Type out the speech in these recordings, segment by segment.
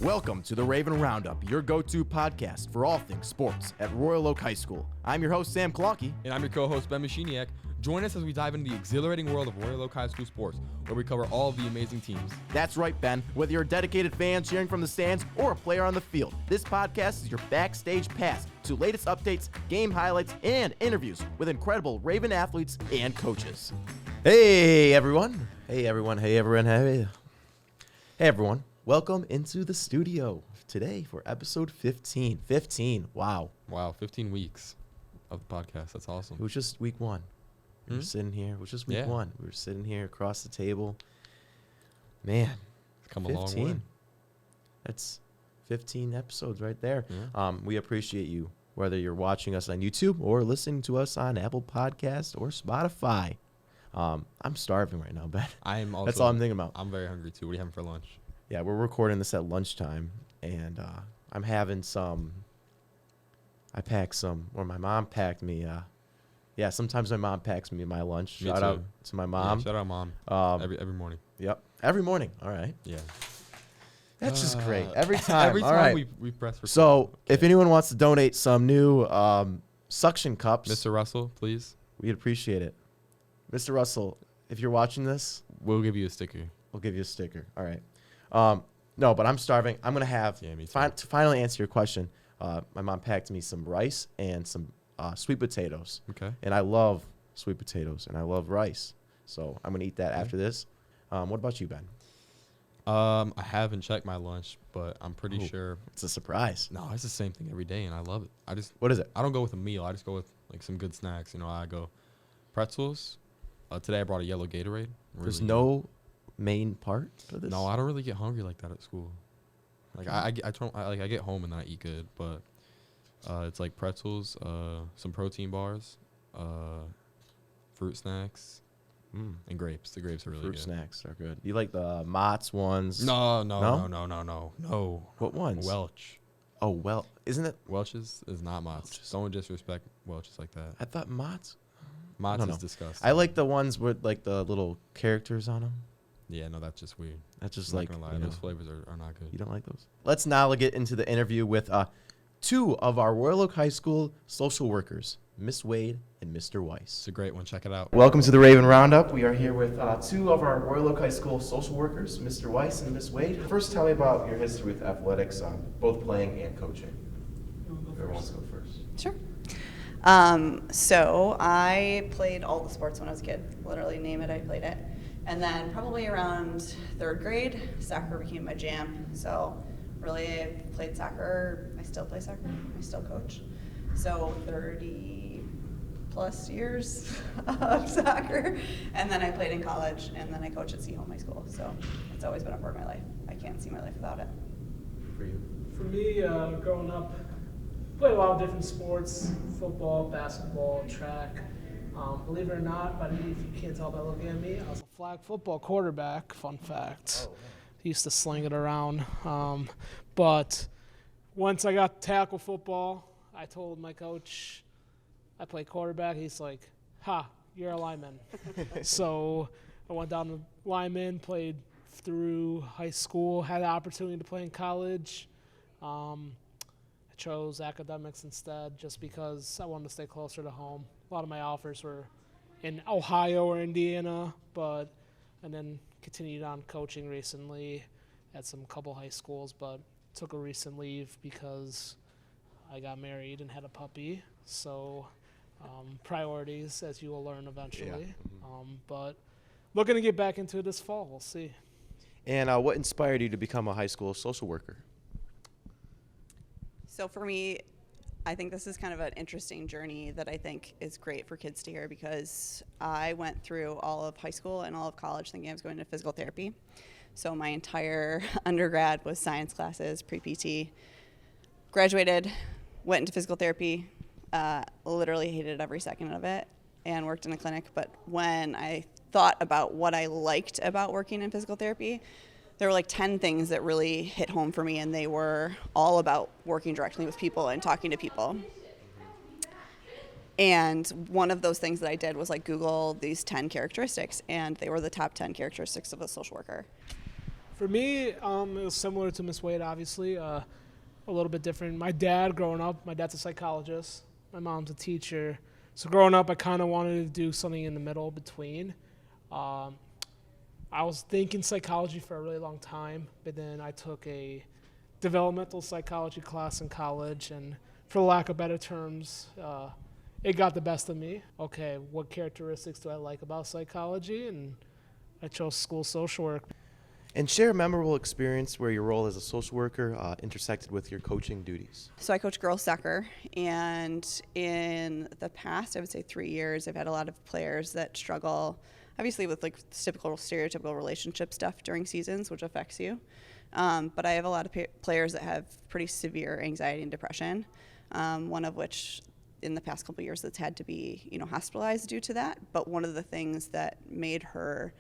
Welcome to the Raven Roundup, your go-to podcast for all things sports at Royal Oak High School. I'm your host, Sam Klonke. And I'm your co-host, Ben Machiniak. Join us as we dive into the exhilarating world of Royal Oak High School sports, where we cover all of the amazing teams. That's right, Ben. Whether you're a dedicated fan cheering from the stands or a player on the field, this podcast is your backstage pass to latest updates, game highlights, and interviews with incredible Raven athletes and coaches. Hey, everyone. Hey, everyone. Hey, everyone. Hey, everyone. Welcome into the studio today for episode 15. 15. Wow. Wow, 15 weeks of the podcast. That's awesome. It was just week one. We were sitting here. It was just week one. We were sitting here across the table. Man, It's come 15. A long way. That's 15 episodes right there. Yeah. We appreciate you, whether you're watching us on YouTube or listening to us on Apple Podcasts or Spotify. I'm starving right now, Ben. I'm also. That's all I'm thinking about. I'm very hungry too. What are you having for lunch? Yeah, we're recording this at lunchtime, and I'm having some. I packed some, or my mom packed me. Yeah, sometimes my mom packs me my lunch. Me Shout too. out to my mom. Yeah, shout out, Mom. Every morning. Yep, every morning. All right, Yeah. that's just great. Every time. Every All time right. we press for. So, if anyone wants to donate some new suction cups, Mr. Russell, please, we'd appreciate it. Mr. Russell, if you're watching this, we'll give you a sticker. we'll give you a sticker. All right. No, but I'm starving. I'm gonna have Yeah, me too. to finally answer your question. My mom packed me some rice and some sweet potatoes, Okay. and I love sweet potatoes and I love rice. So I'm gonna eat that Okay. after this. What about you, Ben? I haven't checked my lunch, but I'm pretty Ooh. sure. It's a surprise. No, it's the same thing every day, and I love it. What is it? I don't go with a meal. I just go with like some good snacks. You know, I go pretzels. Today I brought a yellow Gatorade. There's Really no main part to this. No, I don't really get hungry like that at school. Like I get home and then I eat good, but it's like pretzels, some protein bars, fruit snacks, and grapes. The grapes are really Fruit good. snacks are good. You like the Mott's ones? No. What ones? Welch. Oh, well, isn't it? Welch's is not Mott's. Don't disrespect Welch's like that. I thought Mott's. Mott's No. is disgusting. I like the ones with like the little characters on them. Yeah, no, that's just weird. That's just I'm like, not gonna lie, you know, those flavors are not good. you don't like those? Let's now get into the interview with two of our Royal Oak High School social workers, Miss Wade and Mr. Weiss. It's a great one. Check it out. Welcome to the Raven Roundup. We are here with two of our Royal Oak High School social workers, Mr. Weiss and Miss Wade. First, tell me about your history with athletics, both playing and coaching. Whoever wants to go first. Sure. So I played all the sports when I was a kid. Literally name it, I played it. And then probably around third grade, soccer became my jam. So really I played soccer. I still play soccer. I still coach. So 30 plus years of soccer. And then I played in college, and then I coach at Seaholm High School. So it's always been a part of my life. I can't see my life without it. For you? For me, growing up, played a lot of different sports: football, basketball, track. Believe it or not, but if you can't tell by looking at me, I was a flag football quarterback. Fun fact. Used to sling it around. But once I got to tackle football, I told my coach I play quarterback. He's like, "Ha, you're a lineman." So I went down to lineman, played through high school, had the opportunity to play in college. I chose academics instead just because I wanted to stay closer to home. A lot of my offers were in Ohio or Indiana, and then continued on coaching recently at some couple high schools, but took a recent leave because I got married and had a puppy. So priorities, as you will learn eventually. Yeah. But looking to get back into it this fall. We'll see. And what inspired you to become a high school social worker? So for me, I think this is kind of an interesting journey that I think is great for kids to hear, because I went through all of high school and all of college thinking I was going to physical therapy. So my entire undergrad was science classes, pre-PT. Graduated, went into physical therapy, literally hated every second of it, and worked in a clinic. But when I thought about what I liked about working in physical therapy, there were like 10 things that really hit home for me, and they were all about working directly with people and talking to people. And one of those things that I did was like Google these 10 characteristics, and they were the top 10 characteristics of a social worker. For me, it was similar to Miss Wade, obviously. A little bit different. My dad, growing up, my dad's a psychologist. My mom's a teacher. So growing up, I kind of wanted to do something in the middle between. I was thinking psychology for a really long time, but then I took a developmental psychology class in college, and for lack of better terms, it got the best of me. Okay, what characteristics do I like about psychology? And I chose school social work. And share a memorable experience where your role as a social worker intersected with your coaching duties. So I coach girls soccer, and in the past, I would say 3 years, I've had a lot of players that struggle, obviously with like typical stereotypical relationship stuff during seasons, which affects you. But I have a lot of players that have pretty severe anxiety and depression, one of which in the past couple of years that's had to be, hospitalized due to that. But one of the things that made her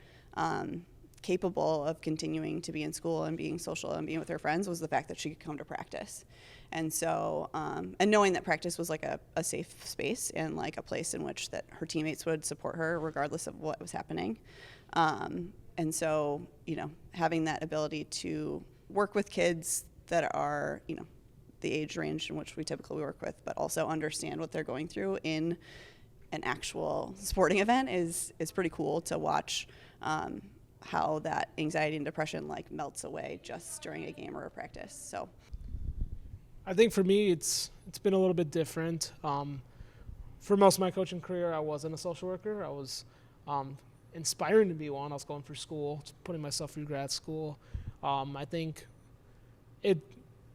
capable of continuing to be in school and being social and being with her friends was the fact that she could come to practice. And so, and knowing that practice was like a safe space and like a place in which that her teammates would support her regardless of what was happening. And so, having that ability to work with kids that are, the age range in which we typically work with, but also understand what they're going through in an actual sporting event is pretty cool to watch. How that anxiety and depression like melts away just during a game or a practice. So I think for me, it's been a little bit different. For most of my coaching career, I wasn't a social worker. I was inspiring to be one. I was going through school, putting myself through grad school. I think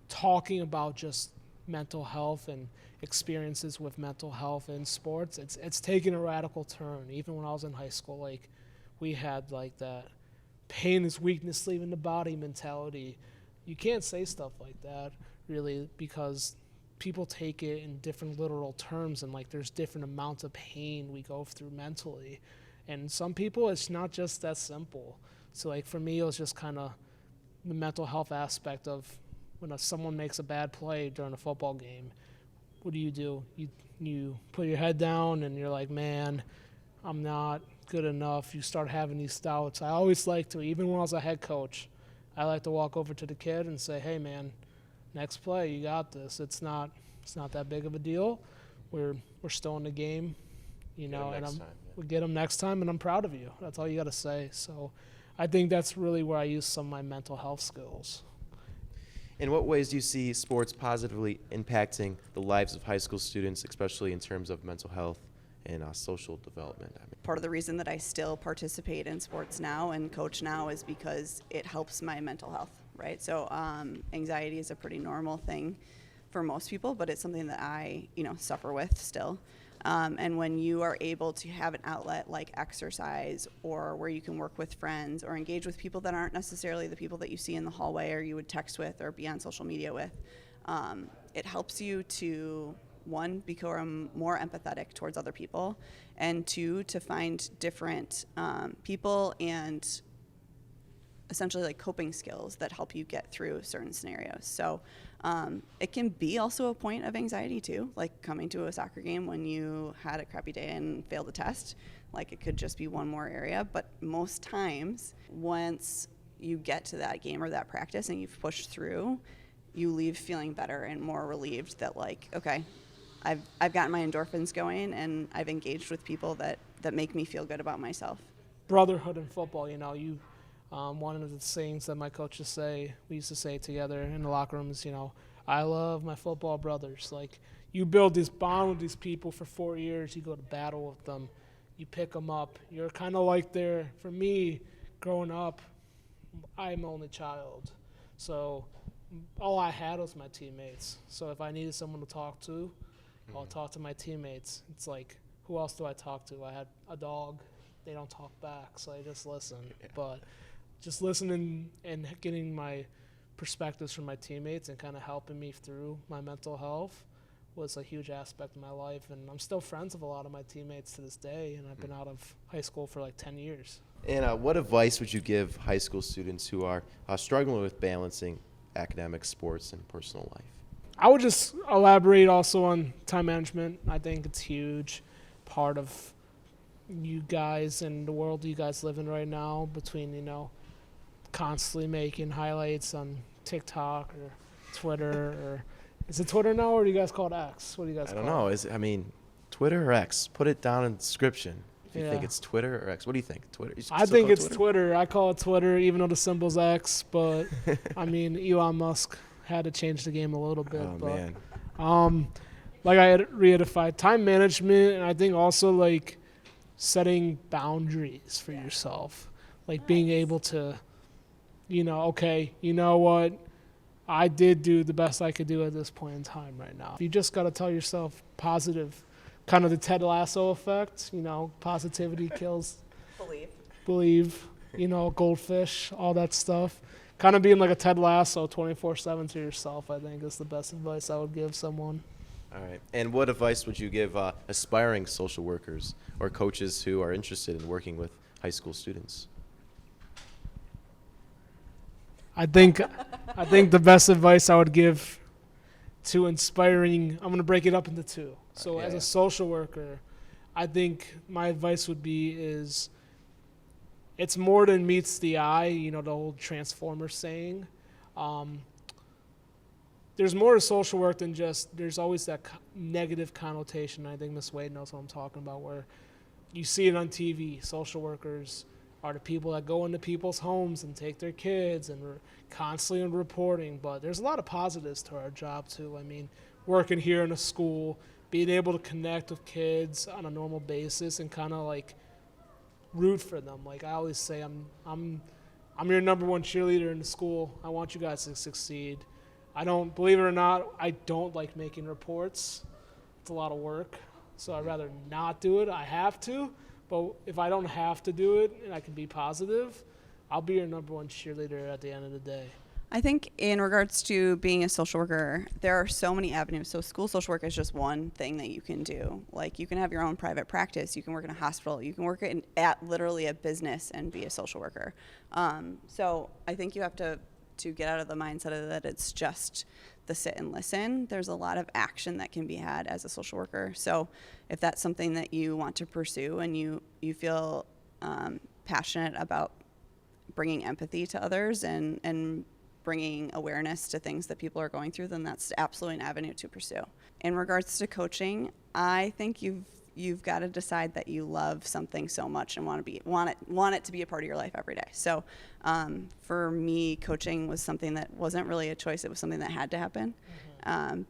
talking about just mental health and experiences with mental health in sports, it's taken a radical turn. Even when I was in high school, like we had like that pain is weakness leaving the body mentality. You can't say stuff like that really because people take it in different literal terms, and like there's different amounts of pain we go through mentally. And some people, it's not just that simple. So like for me, it was just kind of the mental health aspect of when someone makes a bad play during a football game, what do? You put your head down and you're like, man, I'm not good enough. You start having these doubts. I always like to, even when I was a head coach, I like to walk over to the kid and say, hey man, next play, you got this. It's not that big of a deal. We're still in the game, and we get them next time, and I'm proud of you. That's all you got to say. So I think that's really where I use some of my mental health skills. In what ways do you see sports positively impacting the lives of high school students, especially in terms of mental health and social development? Part of the reason that I still participate in sports now and coach now is because it helps my mental health, right? So anxiety is a pretty normal thing for most people, but it's something that I, suffer with still. And when you are able to have an outlet like exercise, or where you can work with friends or engage with people that aren't necessarily the people that you see in the hallway or you would text with or be on social media with, it helps you to, one, become more empathetic towards other people, and two, to find different people and essentially like coping skills that help you get through certain scenarios. So it can be also a point of anxiety too, like coming to a soccer game when you had a crappy day and failed a test. Like it could just be one more area, but most times once you get to that game or that practice and you've pushed through, you leave feeling better and more relieved that like, okay, I've gotten my endorphins going and I've engaged with people that make me feel good about myself. Brotherhood in football, one of the things that my coaches say, we used to say together in the locker room is, I love my football brothers. Like, you build this bond with these people for 4 years. You go to battle with them. You pick them up. You're kind of like for me, growing up, I'm the only child. So all I had was my teammates. So if I needed someone to talk to, I'll talk to my teammates. It's like, who else do I talk to? I had a dog. They don't talk back, so I just listen. Yeah. But just listening and getting my perspectives from my teammates and kind of helping me through my mental health was a huge aspect of my life. And I'm still friends with a lot of my teammates to this day, and I've been out of high school for like 10 years. And what advice would you give high school students who are struggling with balancing academic, sports, and personal life? I would just elaborate also on time management. I think it's a huge part of you guys and the world you guys live in right now, between, constantly making highlights on TikTok or Twitter, or is it Twitter now, or do you guys call it X? What do you guys I call don't know. it? Twitter or X? Put it down in the description if you think Yeah. it's Twitter or X. What do you think? Twitter? You I still think call it it's Twitter. I call it Twitter, even though the symbol's X. But I mean, Elon Musk had to change the game a little bit. Oh but man. like I had reedified time management, and I think also like setting boundaries for yourself, like being able to, okay, you know what, I did do the best I could do at this point in time right now. You just got to tell yourself positive, kind of the Ted Lasso effect, positivity kills believe, goldfish, all that stuff. Kind of being like a Ted Lasso 24/7 to yourself, I think, is the best advice I would give someone. All right. And what advice would you give aspiring social workers or coaches who are interested in working with high school students? I think the best advice I would give to inspiring, I'm going to break it up into two. So as a social worker, I think my advice would be is it's more than meets the eye, the old Transformers saying. There's more to social work than just, there's always that negative connotation. I think Ms. Wade knows what I'm talking about, where you see it on TV. Social workers are the people that go into people's homes and take their kids and constantly reporting. But there's a lot of positives to our job too. I mean, working here in a school, being able to connect with kids on a normal basis and kind of like root for them. Like I always say, I'm your number one cheerleader in the school. I want you guys to succeed. Believe it or not, I don't like making reports. It's a lot of work, so I'd rather not do it. I have to, but if I don't have to do it and I can be positive, I'll be your number one cheerleader at the end of the day. I think in regards to being a social worker, there are so many avenues. So school social work is just one thing that you can do. Like you can have your own private practice. You can work in a hospital. You can work at literally a business and be a social worker. So I think you have to get out of the mindset of that it's just the sit and listen. There's a lot of action that can be had as a social worker. So if that's something that you want to pursue and you feel passionate about bringing empathy to others and bringing awareness to things that people are going through, then that's absolutely an avenue to pursue. In regards to coaching, I think you've got to decide that you love something so much and want it to be a part of your life every day. So for me, coaching was something that wasn't really a choice. It was something that had to happen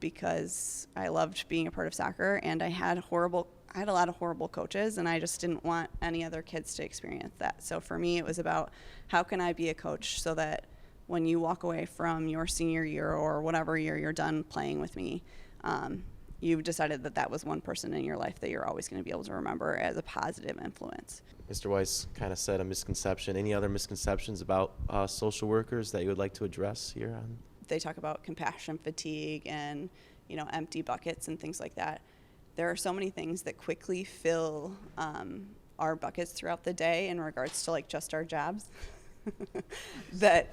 because I loved being a part of soccer, and I had a lot of horrible coaches, and I just didn't want any other kids to experience that. So for me, it was about how can I be a coach so that when you walk away from your senior year or whatever year you're done playing with me, you've decided that was one person in your life that you're always going to be able to remember as a positive influence. Mr. Weiss kind of said a misconception. Any other misconceptions about social workers that you would like to address here on? They talk about compassion fatigue and empty buckets and things like that. There are so many things that quickly fill our buckets throughout the day in regards to like just our jobs that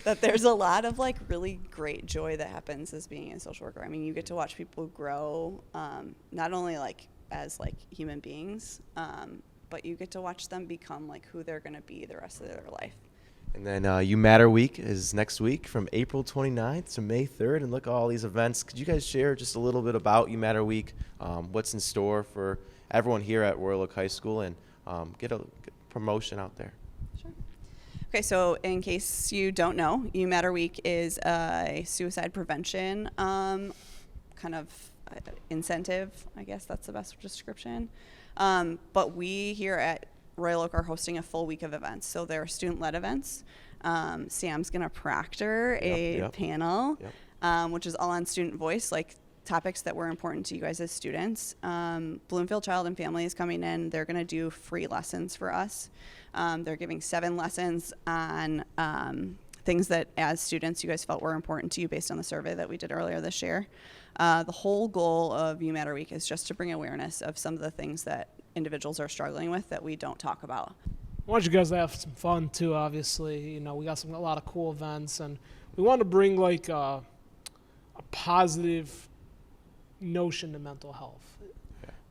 that there's a lot of like really great joy that happens as being a social worker. I mean, you get to watch people grow, not only like as like human beings, but you get to watch them become like who they're going to be the rest of their life. And then You Matter Week is next week from April 29th to May 3rd. And look at all these events. Could you guys share just a little bit about You Matter Week, what's in store for everyone here at Royal Oak High School, and get a promotion out there? Sure. Okay, so in case you don't know, You Matter Week is a suicide prevention kind of incentive. I guess that's the best description. But we here at Royal Oak are hosting a full week of events. So there are student-led events. Sam's going to proctor a panel, which is all on student voice, like topics that were important to you guys as students. Bloomfield Child and Family is coming in. They're going to do free lessons for us. They're giving 7 lessons on things that as students you guys felt were important to you based on the survey that we did earlier this year. The whole goal of You Matter Week is just to bring awareness of some of the things that individuals are struggling with that we don't talk about. I want you guys to have some fun too, obviously. We got a lot of cool events, and we want to bring like a positive notion to mental health.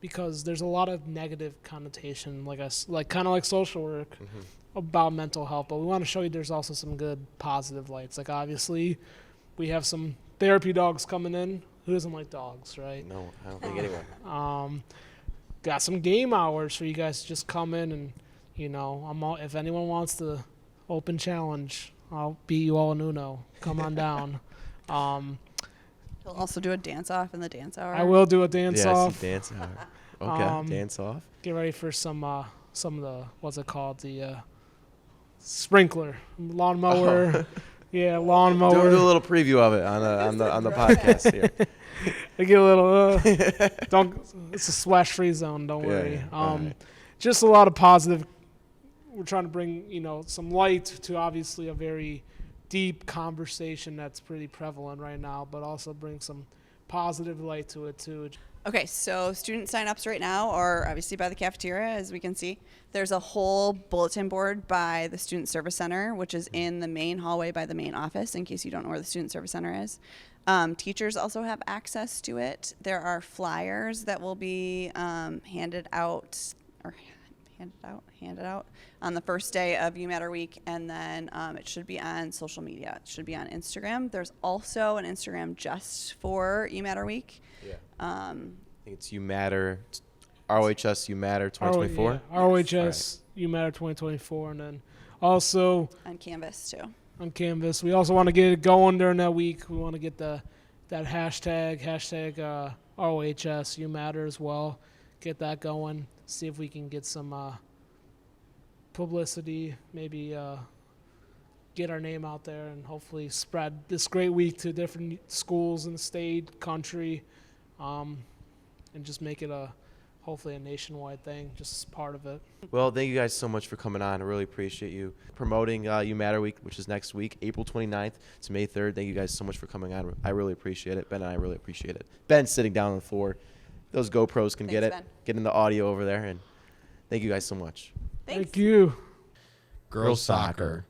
because there's a lot of negative connotation, kind of like social work, about mental health. But we want to show you there's also some good positive lights. Like obviously, we have some therapy dogs coming in. Who doesn't like dogs, right? No, I don't think anyone. Got some game hours for you guys to just come in and, if anyone wants to open challenge, I'll beat you all in Uno. Come on down. He'll also do a dance off in the dance hour. I will do a dance off. Dance hour. Okay, dance off. Get ready for some of the, what's it called? The sprinkler, lawnmower. Yeah, lawnmower. Do a little preview of it on the podcast here. They get a little. Don't. It's a splash free zone. Don't worry. Right. Just a lot of positive. We're trying to bring some light to obviously a very deep conversation that's pretty prevalent right now, but also bring some positive light to it too. Okay, so student sign-ups right now are obviously by the cafeteria, as we can see. There's a whole bulletin board by the Student Service Center, which is in the main hallway by the main office, in case you don't know where the Student Service Center is. Teachers also have access to it. There are flyers that will be handed out on the first day of You Matter Week, and then it should be on social media. It should be on Instagram. There's also an Instagram just for You Matter Week. Yeah. I think it's You Matter, ROHS You Matter 2024. ROHS You Matter 2024, and then also On Canvas too. On Canvas, we also want to get it going during that week. We want to get that hashtag ROHS You Matter as well. Get that going. See if we can get some publicity. Maybe get our name out there and hopefully spread this great week to different schools in the state, country, and just make it hopefully a nationwide thing, just part of it. Well, thank you guys so much for coming on. I really appreciate you promoting You Matter Week, which is next week, April 29th to May 3rd. Thank you guys so much for coming on. I really appreciate it. Ben and I really appreciate it. Ben's sitting down on the floor. Those GoPros can get it. Ben. Get in the audio over there. And thank you guys so much. Thanks. Thank you. Girls soccer.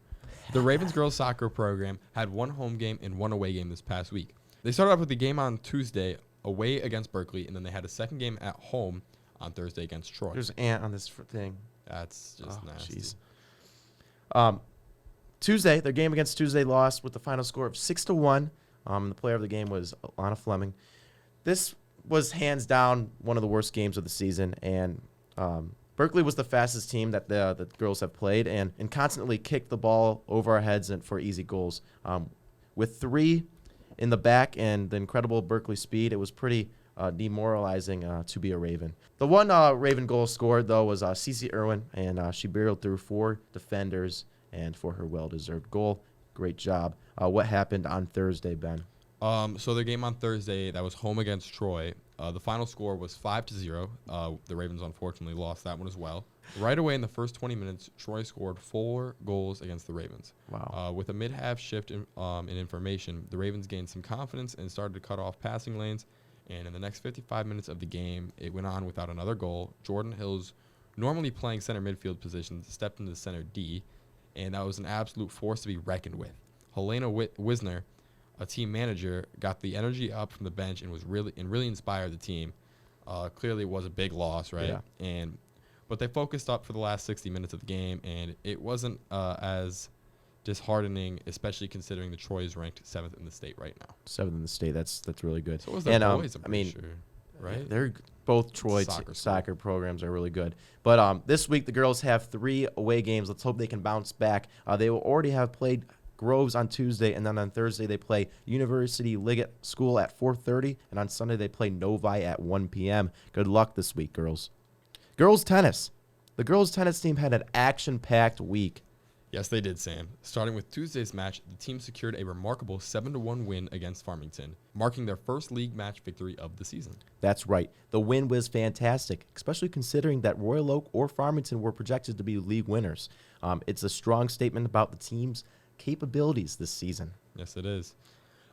The Ravens girls soccer program had one home game and one away game this past week. They started off with the game on Tuesday away against Berkeley, and then they had a second game at home on Thursday against Troy. There's an ant on this thing. That's just nasty. Jeez. Tuesday, their game against Tuesday lost with the final score of 6-1. The player of the game was Alana Fleming. This was hands down one of the worst games of the season, and Berkeley was the fastest team that the girls have played, and constantly kicked the ball over our heads and for easy goals. With 3 in the back and the incredible Berkeley speed, it was pretty demoralizing to be a Raven. The one Raven goal scored, though, was Cece Irwin, and she barreled through 4 defenders and for her well-deserved goal. Great job. What happened on Thursday, Ben? So their game on Thursday, that was home against Troy. The final score was 5-0. The Ravens unfortunately lost that one as well. Right away in the first 20 minutes, Troy scored 4 goals against the Ravens. Wow. With a mid-half shift in information, the Ravens gained some confidence and started to cut off passing lanes. And in the next 55 minutes of the game, it went on without another goal. Jordan Hills, normally playing center midfield position, stepped into center D, and that was an absolute force to be reckoned with. Helena Wisner, a team manager, got the energy up from the bench and really inspired the team. Clearly, it was a big loss, right? Yeah. But they focused up for the last 60 minutes of the game, and it wasn't as disheartening, especially considering the Troy is ranked 7th in the state right now. 7th in the state. That's really good. So it was the boys, I'm pretty sure, right? They're both Troy soccer programs are really good. But this week the girls have 3 away games. Let's hope they can bounce back. They will already have played Groves on Tuesday, and then on Thursday they play University Liggett School at 4:30, and on Sunday they play Novi at 1 p.m. Good luck this week, girls. Girls tennis. The girls tennis team had an action-packed week. Yes, they did, Sam. Starting with Tuesday's match, the team secured a remarkable 7-1 win against Farmington, marking their first league match victory of the season. That's right. The win was fantastic, especially considering that Royal Oak or Farmington were projected to be league winners. It's a strong statement about the team's capabilities this season. Yes, it is.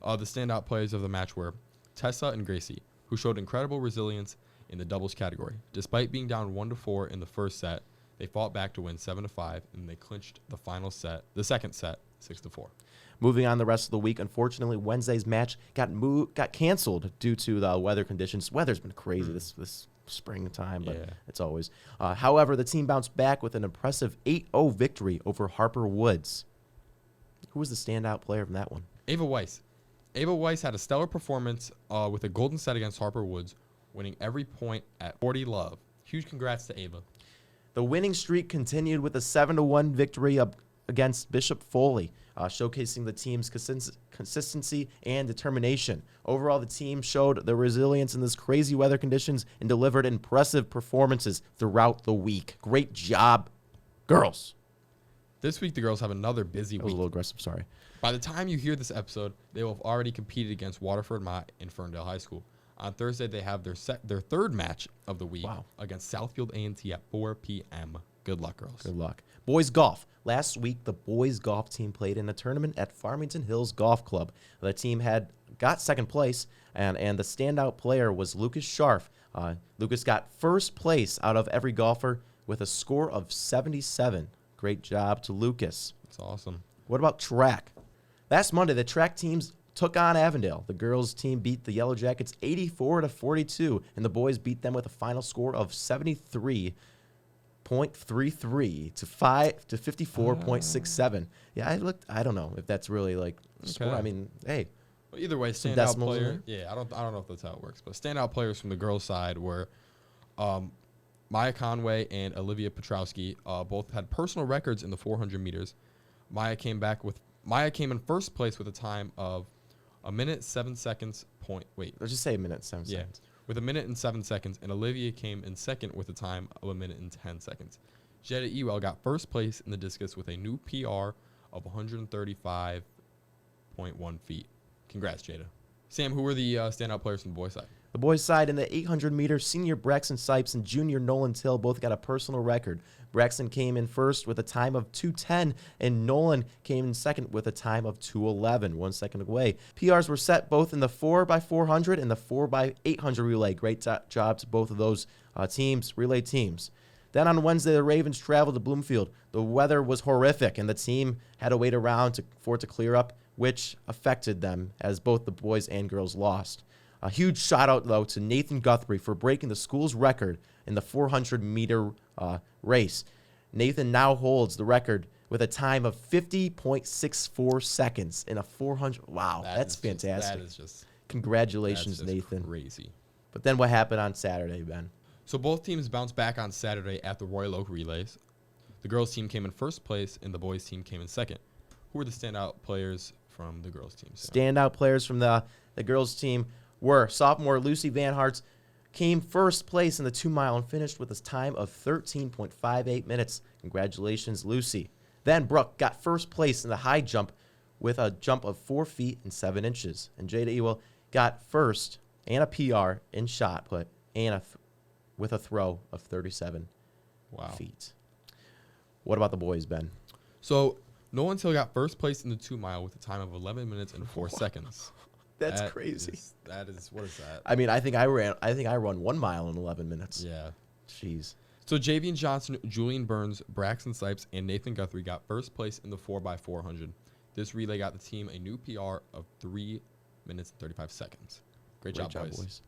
The standout players of the match were Tessa and Gracie, who showed incredible resilience in the doubles category. Despite being down 1-4 in the first set, they fought back to win 7-5, and they clinched the second set, 6-4. Moving on the rest of the week, unfortunately, Wednesday's match got canceled due to the weather conditions. Weather's been crazy this springtime, but Yeah. it's always. However, the team bounced back with an impressive 8-0 victory over Harper Woods. Who was the standout player from that one? Ava Weiss. Ava Weiss had a stellar performance with a golden set against Harper Woods, winning every point at 40 love. Huge congrats to Ava. The winning streak continued with a 7-1 victory against Bishop Foley, showcasing the team's consistency and determination. Overall, the team showed their resilience in this crazy weather conditions and delivered impressive performances throughout the week. Great job, girls. This week, the girls have another busy That was a week. little aggressive, sorry. By the time you hear this episode, they will have already competed against Waterford Mott and Ferndale High School. On Thursday, they have their third match of the week against Southfield A&T at 4 p.m. Good luck, girls. Good luck. Boys golf. Last week, the boys golf team played in a tournament at Farmington Hills Golf Club. The team got second place, and the standout player was Lucas Scharf. Lucas got first place out of every golfer with a score of 77. Great job to Lucas. That's awesome. What about track? Last Monday, the track teams took on Avondale. The girls' team beat the Yellow Jackets 84-42, and the boys beat them with a final score of 73.33 to 54.67. Yeah, I don't know if that's really like score. Okay. I mean, hey, Well, either way, Some standout decimals in player. it. Yeah, I don't know if that's how it works, but standout players from the girls' side were Maya Conway and Olivia Petrowski. Both had personal records in the 400 meters. Maya came in first place with a time of a minute 7 seconds. let's just say a minute, 7 Yeah, seconds. with a minute and 7 seconds, and Olivia came in second with a time of a minute and 10 seconds. Jetta Ewell got first place in the discus with a new PR of 135.1 feet. Congrats, Jada. Sam, who were the standout players from the boys' side? The boys' side in the 800-meter, senior Braxton Sipes and junior Nolan Till both got a personal record. Braxton came in first with a time of 2:10, and Nolan came in second with a time of 2:11, 1 second away. PRs were set both in the 4x400 and the 4x800 relay. Great job to both of those relay teams. Then on Wednesday, the Ravens traveled to Bloomfield. The weather was horrific, and the team had to wait around for it to clear up, which affected them as both the boys and girls lost. A huge shout out, though, to Nathan Guthrie for breaking the school's record in the 400-meter race. Nathan now holds the record with a time of 50.64 seconds in a 400. Wow, that's fantastic. That is just Congratulations, that's just Nathan. crazy. But then what happened on Saturday, Ben? So both teams bounced back on Saturday at the Royal Oak Relays. The girls' team came in first place, and the boys' team came in second. Who were the standout players from the girls' team? Sam? Standout players from the girls' team were sophomore Lucy Van Harts, came first place in the 2-mile and finished with a time of 13.58 minutes. Congratulations, Lucy. Then Brooke got first place in the high jump with a jump of 4 feet and 7 inches. And Jada Ewell got first and a PR in shot put and with a throw of 37 feet. What about the boys, Ben? So Nolan Till got first place in the 2-mile with a time of 11 minutes and 4 seconds. That's That crazy. That is what is that? I mean, I think I run 1 mile in 11 minutes. Yeah. Jeez. So Javian Johnson, Julian Burns, Braxton Sipes, and Nathan Guthrie got first place in the 4x400. This relay got the team a new PR of 3 minutes and 35 seconds. Great job, boys.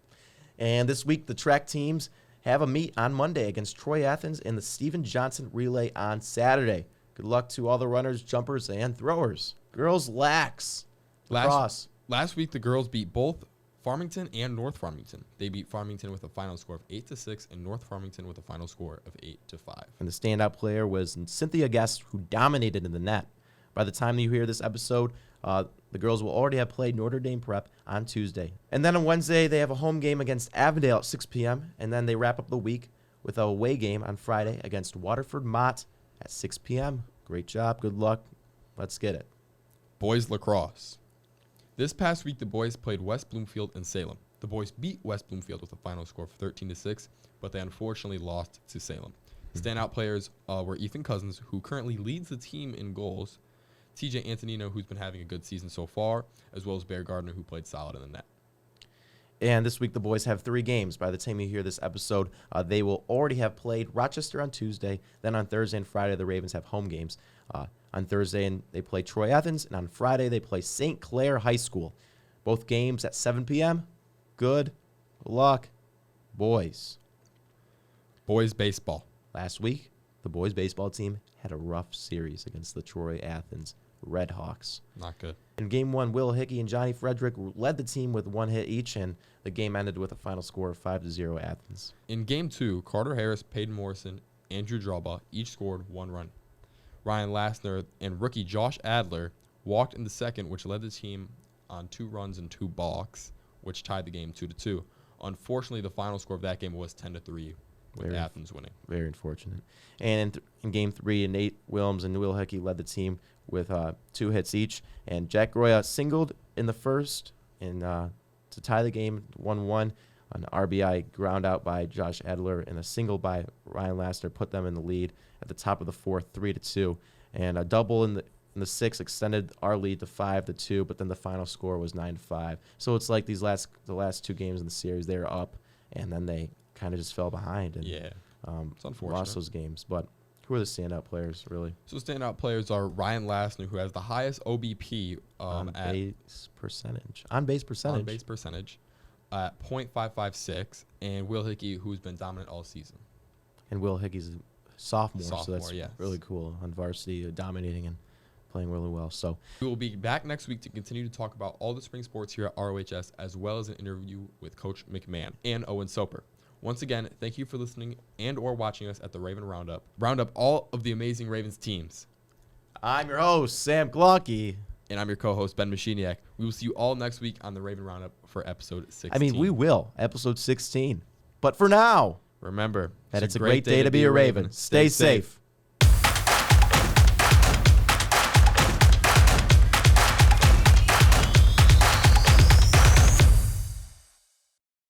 And this week, the track teams have a meet on Monday against Troy Athens and the Stephen Johnson relay on Saturday. Good luck to all the runners, jumpers, and throwers. Girls lacrosse. Last week, the girls beat both Farmington and North Farmington. They beat Farmington with a final score of 8-6 and North Farmington with a final score of 8-5. And the standout player was Cynthia Guest, who dominated in the net. By the time you hear this episode, the girls will already have played Notre Dame Prep on Tuesday. And then on Wednesday, they have a home game against Avondale at 6 p.m. And then they wrap up the week with a away game on Friday against Waterford Mott at 6 p.m. Great job. Good luck. Let's get it. Boys lacrosse. This past week, the boys played West Bloomfield and Salem. The boys beat West Bloomfield with a final score of 13-6, but they unfortunately lost to Salem. Standout players were Ethan Cousins, who currently leads the team in goals, TJ Antonino, who's been having a good season so far, as well as Bear Gardner, who played solid in the net. And this week, the boys have 3 games. By the time you hear this episode, they will already have played Rochester on Tuesday. Then on Thursday and Friday, the Ravens have home games. On Thursday, they play Troy Athens, and on Friday, they play St. Clair High School. Both games at 7 p.m. Good luck, boys. Boys baseball. Last week, the boys baseball team had a rough series against the Troy Athens Redhawks. Not good. In Game 1, Will Hickey and Johnny Frederick led the team with 1 hit each, and the game ended with a final score of 5-0 Athens. In Game 2, Carter Harris, Peyton Morrison, Andrew Drawbaugh each scored 1 run. Ryan Lassner and rookie Josh Adler walked in the second, which led the team on 2 runs and 2 balks, which tied the game 2-2. Unfortunately, the final score of that game was 10-3, with Athens winning. Very unfortunate. And in Game 3, Nate Williams and Will Hickey led the team with 2 hits each. And Jack Roya singled in the first and to tie the game 1-1. An RBI ground out by Josh Adler and a single by Ryan Lassner put them in the lead at the top of the fourth, 3-2. And a double in the sixth extended our lead to 5-2, but then the final score was 9-5. So it's like the last 2 games in the series, they were up, and then they kind of just fell behind and Yeah, it's unfortunate. lost those games. But who are the standout players, really? So standout players are Ryan Lassner, who has the highest OBP On at base percentage. On base percentage. on-base percentage at .556, and Will Hickey, who's been dominant all season. And Will Hickey's a sophomore, so Sophomore, that's yes. really cool on varsity, dominating and playing really well. So We will be back next week to continue to talk about all the spring sports here at ROHS, as well as an interview with Coach McMahon and Owen Soper. Once again, thank you for listening and or watching us at the Raven Roundup. Round up all of the amazing Ravens teams. I'm your host, Sam Glocke. And I'm your co-host, Ben Machiniak. We will see you all next week on the Raven Roundup for episode 16. I mean, we will, episode 16. But for now, remember that it's a great day to be a Raven. Stay safe.